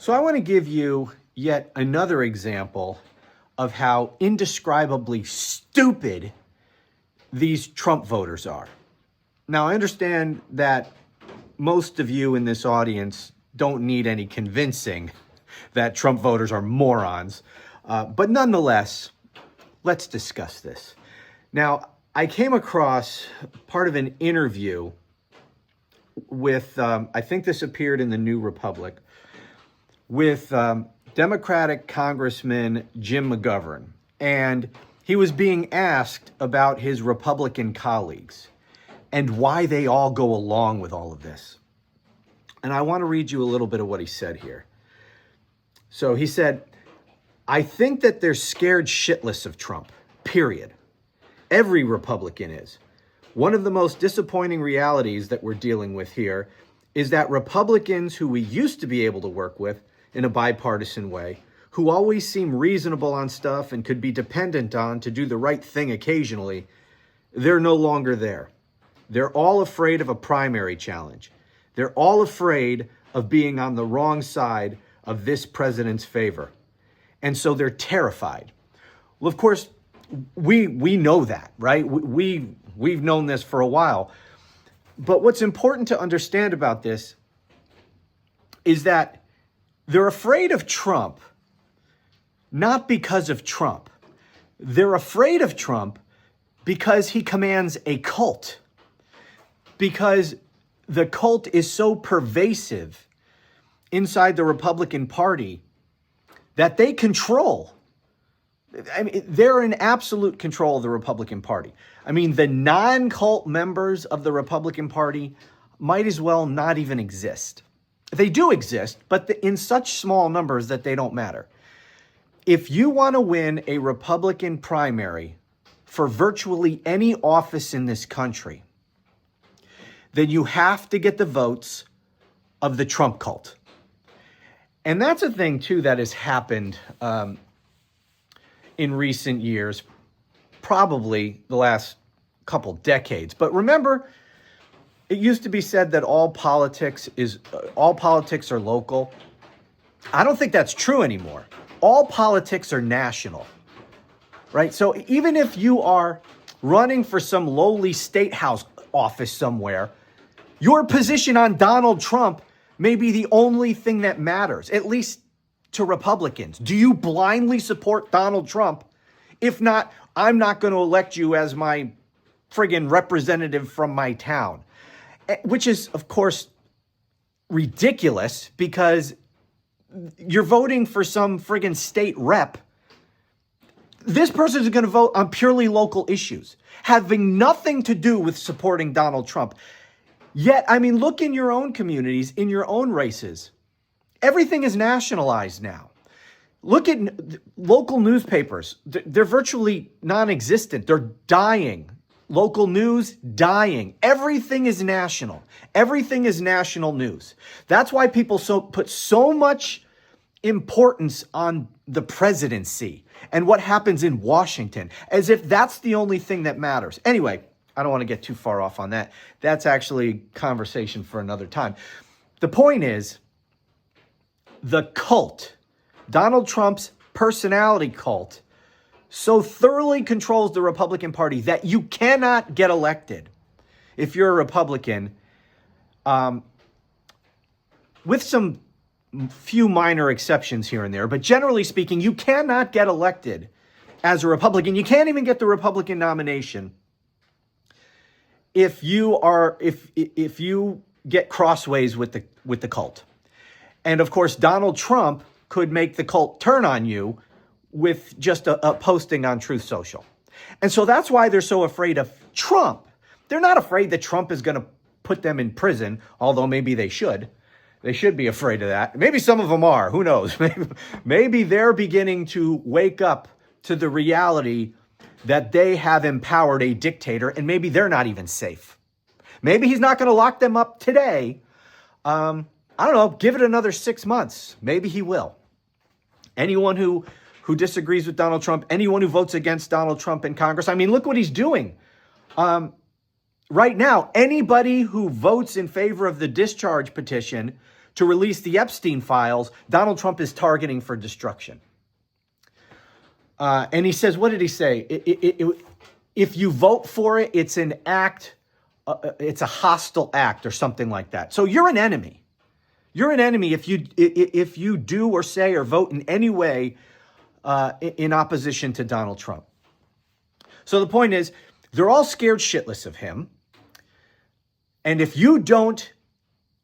So I want to give you yet another example of how indescribably stupid these Trump voters are. Now, I understand that most of you in this audience don't need any convincing that Trump voters are morons. But nonetheless, let's discuss this. Now, I came across part of an interview with, I think this appeared in the New Republic, with Democratic Congressman Jim McGovern. And he was being asked about his Republican colleagues and why they all go along with all of this. And I want to read you a little bit of what he said here. So he said, "I think that they're scared shitless of Trump, period. Every Republican is. One of the most disappointing realities that we're dealing with here is that Republicans who we used to be able to work with in a bipartisan way, who always seem reasonable on stuff and could be dependent on to do the right thing occasionally, they're no longer there. They're all afraid of a primary challenge. They're all afraid of being on the wrong side of this president's favor. And so they're terrified." Well, of course, we know that, right? We've known this for a while. But what's important to understand about this is that they're afraid of Trump, not because of Trump. They're afraid of Trump because he commands a cult. Because the cult is so pervasive inside the Republican Party that they control. I mean, they're in absolute control of the Republican Party. I mean, the non-cult members of the Republican Party might as well not even exist. They do exist, but in such small numbers that they don't matter. If you want to win a Republican primary for virtually any office in this country, then you have to get the votes of the Trump cult. And that's a thing, too, that has happened in recent years, probably the last couple decades. But remember, it used to be said that all politics are local. I don't think that's true anymore. All politics are national, right? So even if you are running for some lowly state house office somewhere, your position on Donald Trump may be the only thing that matters, at least to Republicans. Do you blindly support Donald Trump? If not, I'm not going to elect you as my friggin' representative from my town. Which is, of course, ridiculous because you're voting for some friggin' state rep. This person is going to vote on purely local issues, having nothing to do with supporting Donald Trump. Yet, I mean, look in your own communities, in your own races. Everything is nationalized now. Look at local newspapers. They're virtually non-existent. They're dying. Local news, dying. Everything is national. Everything is national news. That's why people put so much importance on the presidency and what happens in Washington, as if that's the only thing that matters. Anyway, I don't want to get too far off on that. That's actually conversation for another time. The point is, the cult, Donald Trump's personality cult, so thoroughly controls the Republican Party that you cannot get elected if you're a Republican, with some few minor exceptions here and there. But generally speaking, you cannot get elected as a Republican. You can't even get the Republican nomination if you get crossways with the cult. And of course, Donald Trump could make the cult turn on you with just a posting on Truth Social. And so that's why they're so afraid of Trump. They're not afraid that Trump is going to put them in prison, although maybe they should. They should be afraid of that. Maybe some of them are. Who knows? Maybe they're beginning to wake up to the reality that they have empowered a dictator, and maybe they're not even safe. Maybe he's not going to lock them up today. I don't know. Give it another 6 months. Maybe he will. Anyone who disagrees with Donald Trump, anyone who votes against Donald Trump in Congress, I mean, look what he's doing. Right now, anybody who votes in favor of the discharge petition to release the Epstein files, Donald Trump is targeting for destruction. And he says, what did he say? If you vote for it, it's an act, it's a hostile act or something like that. So you're an enemy. You're an enemy if you do or say or vote in any way in opposition to Donald Trump. So the point is, they're all scared shitless of him. And if you don't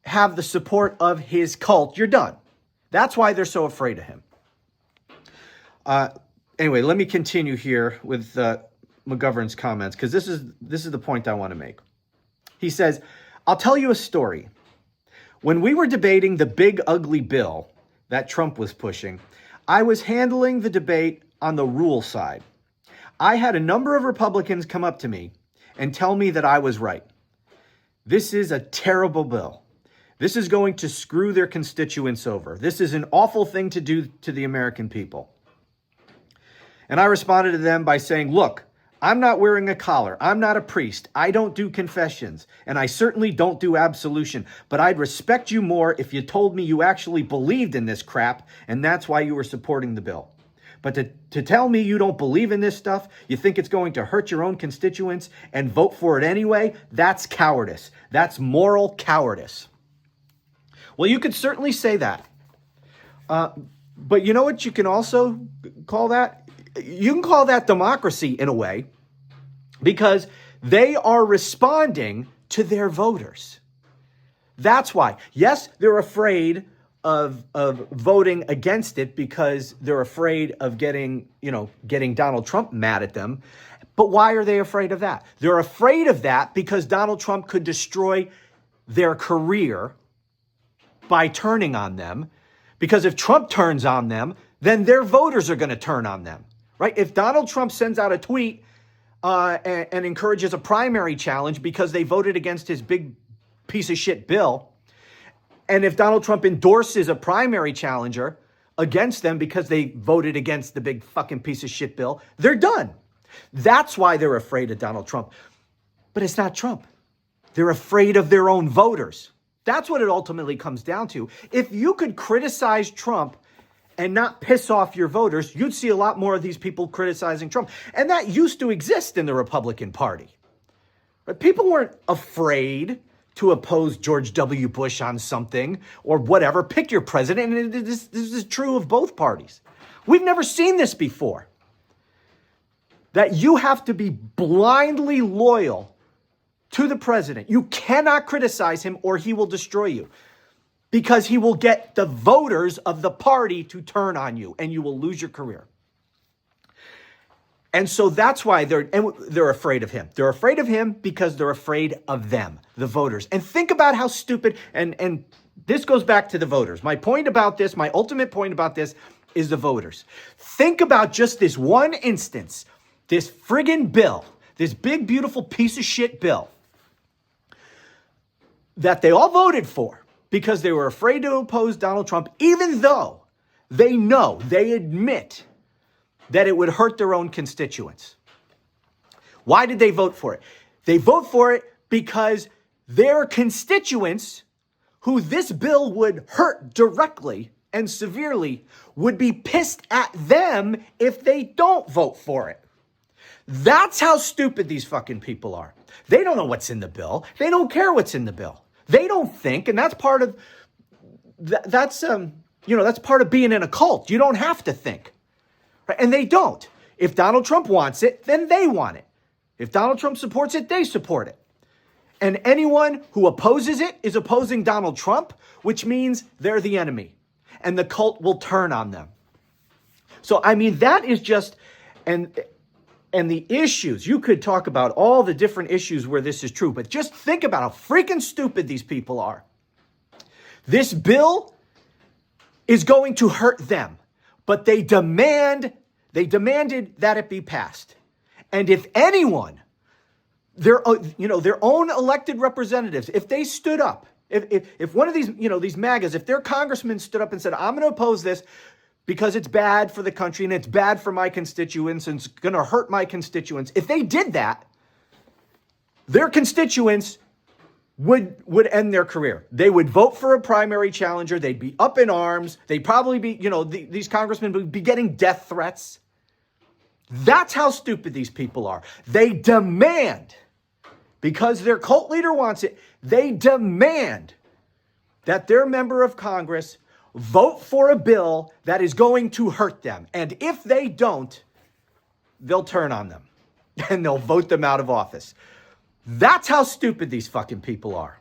have the support of his cult, you're done. That's why they're so afraid of him. Anyway, let me continue here with McGovern's comments, because this is the point I want to make. He says, I'll tell you a story. When we were debating the big ugly bill that Trump was pushing, I was handling the debate on the rule side. I had a number of Republicans come up to me and tell me that I was right. This is a terrible bill. This is going to screw their constituents over. This is an awful thing to do to the American people. And I responded to them by saying, look, I'm not wearing a collar. I'm not a priest. I don't do confessions. And I certainly don't do absolution. But I'd respect you more if you told me you actually believed in this crap, and that's why you were supporting the bill. But to tell me you don't believe in this stuff, you think it's going to hurt your own constituents and vote for it anyway, that's cowardice. That's moral cowardice. Well, you could certainly say that. But you know what you can also call that? You can call that democracy in a way, because they are responding to their voters. That's why. Yes, they're afraid of voting against it because they're afraid of getting Donald Trump mad at them. But why are they afraid of that? They're afraid of that because Donald Trump could destroy their career by turning on them. Because if Trump turns on them, then their voters are going to turn on them, right? If Donald Trump sends out a tweet and encourages a primary challenge because they voted against his big piece of shit bill, and if Donald Trump endorses a primary challenger against them because they voted against the big fucking piece of shit bill, they're done. That's why they're afraid of Donald Trump. But it's not Trump. They're afraid of their own voters. That's what it ultimately comes down to. If you could criticize Trump and not piss off your voters, you'd see a lot more of these people criticizing Trump. And that used to exist in the Republican Party. But people weren't afraid to oppose George W. Bush on something or whatever. Pick your president. And this is true of both parties. We've never seen this before. That you have to be blindly loyal to the president. You cannot criticize him or he will destroy you, because he will get the voters of the party to turn on you and you will lose your career. And so that's why they're afraid of him. They're afraid of him because they're afraid of them, the voters. And think about how stupid, and this goes back to the voters. My point about this, my ultimate point about this is the voters. Think about just this one instance, this friggin' bill, this big, beautiful piece of shit bill that they all voted for because they were afraid to oppose Donald Trump, even though they know, they admit that it would hurt their own constituents. Why did they vote for it? They vote for it because their constituents, who this bill would hurt directly and severely, would be pissed at them if they don't vote for it. That's how stupid these fucking people are. They don't know what's in the bill. They don't care what's in the bill. They don't think, and that's part of that's part of being in a cult. You don't have to think. Right? And they don't. If Donald Trump wants it, then they want it. If Donald Trump supports it, they support it. And anyone who opposes it is opposing Donald Trump, which means they're the enemy. And the cult will turn on them. So, I mean, that is just, and the issues, you could talk about all the different issues where this is true, but just think about how freaking stupid these people are. This bill is going to hurt them. But they demanded that it be passed. And if anyone, their own elected representatives, if they stood up, if one of these, these MAGAs, if their congressman stood up and said, I'm going to oppose this because it's bad for the country and it's bad for my constituents and it's going to hurt my constituents. If they did that, their constituents would end their career. They would vote for a primary challenger. They'd be up in arms. They'd probably be, these congressmen would be getting death threats. That's how stupid these people are. They demand, because their cult leader wants it, they demand that their member of Congress vote for a bill that is going to hurt them. And if they don't, they'll turn on them and they'll vote them out of office. That's how stupid these fucking people are.